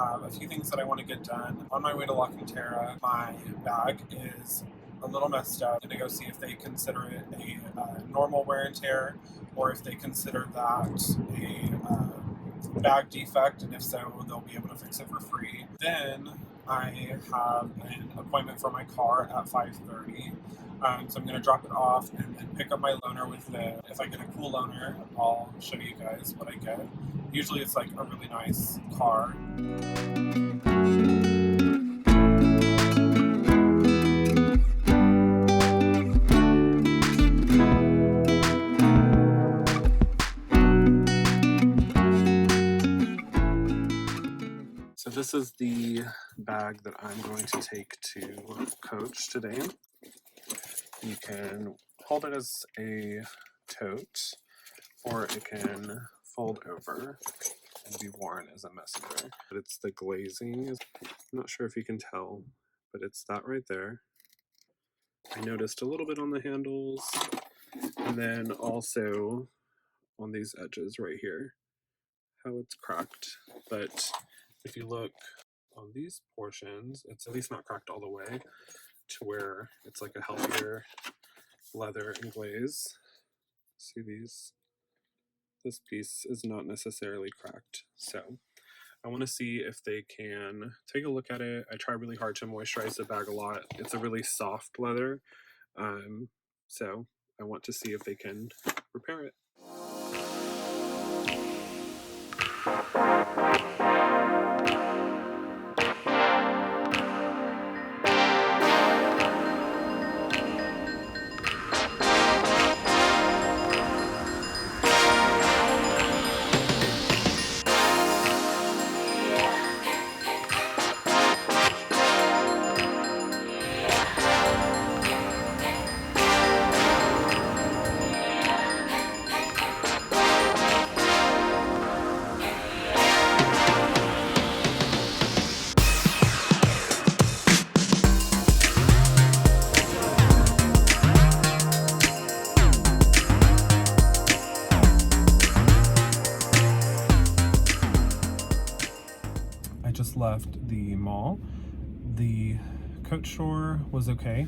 have a few things that I want to get done. On my way to La Cantera, my bag is a little messed up. I'm going to go see if they consider it a normal wear and tear, or if they consider that a bag defect, and if so, they'll be able to fix it for free. Then I have an appointment for my car at 5:30. So I'm going to drop it off and then pick up my loaner with the, if I get a cool loaner, I'll show you guys what I get. Usually it's like a really nice car. So this is the bag that I'm going to take to Coach today. You can hold it as a tote, or it can fold over and be worn as a messenger. But it's the glazing. I'm not sure if you can tell, but it's that right there. I noticed a little bit on the handles, and then also on these edges right here, how it's cracked. But if you look on these portions, it's at least not cracked all the way to where it's like a healthier leather and glaze. See these? This piece is not necessarily cracked. So I want to see if they can take a look at it. I try really hard to moisturize the bag a lot. It's a really soft leather. So I want to see if they can repair it. I just left the mall. The Coach store was okay.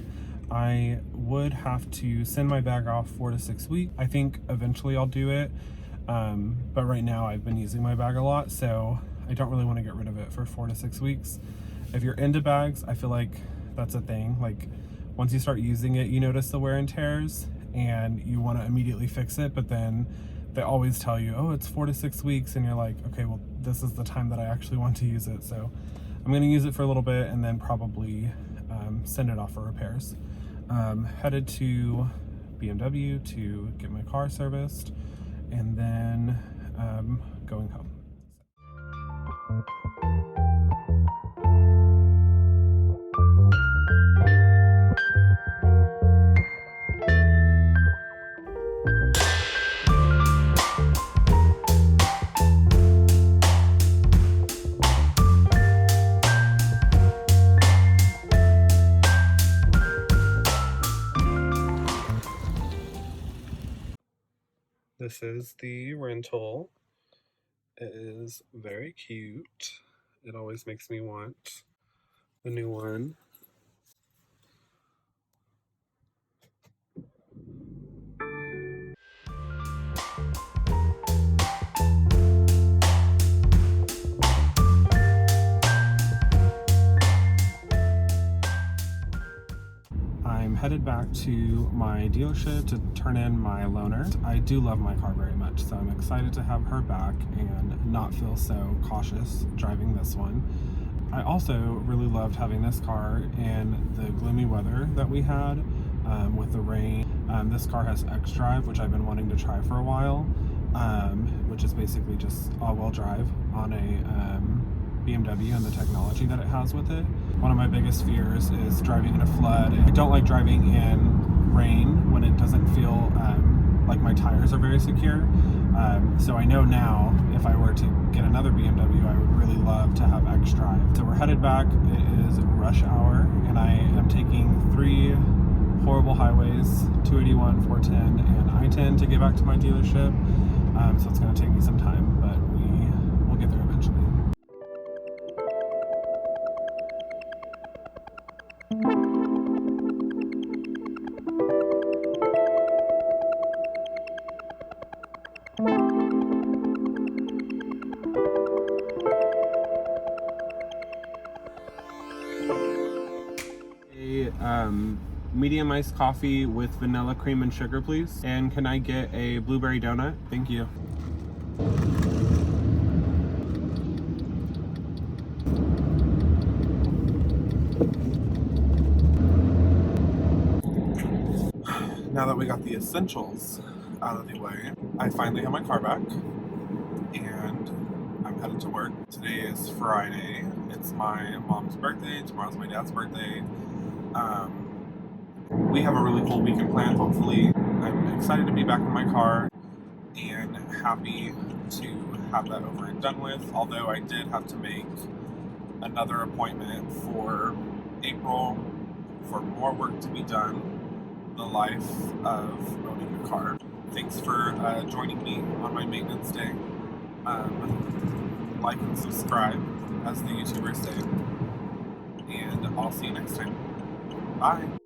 I would have to send my bag off 4 to 6 weeks. I think eventually I'll do it, but right now I've been using my bag a lot, so I don't really want to get rid of it for 4 to 6 weeks. If you're into bags, I feel like that's a thing. Like, once you start using it, you notice the wear and tears and you want to immediately fix it, but then they always tell you, oh, it's 4 to 6 weeks, and you're like, okay, well, this is the time that I actually want to use it. So I'm going to use it for a little bit and then probably send it off for repairs. Headed to BMW to get my car serviced, and then going home. This is the rental. It is very cute. It always makes me want a new one. I'm headed back to my dealership to turn in my loaner. I do love my car very much, so I'm excited to have her back and not feel so cautious driving this one. I also really loved having this car in the gloomy weather that we had with the rain. This car has xDrive, which I've been wanting to try for a while, which is basically just all-wheel drive on a BMW and the technology that it has with it. One of my biggest fears is driving in a flood. I don't like driving in rain when it doesn't feel like my tires are very secure. So I know now if I were to get another BMW, I would really love to have xDrive. So we're headed back. It is rush hour, and I am taking 3 horrible highways, 281, 410, and I-10 to get back to my dealership. So it's going to take me some time, but we will get there eventually. medium iced coffee with vanilla cream and sugar, please. And can I get a blueberry donut? Thank you. Now that we got the essentials out of the way, I finally have my car back, and I'm headed to work. Today is Friday. It's my mom's birthday. Tomorrow's my dad's birthday. We have a really cool weekend planned, hopefully. I'm excited to be back in my car and happy to have that over and done with, although I did have to make another appointment for April for more work to be done, the life of owning a car. Thanks for joining me on my maintenance day. Like and subscribe, as the YouTubers say, and I'll see you next time. Bye!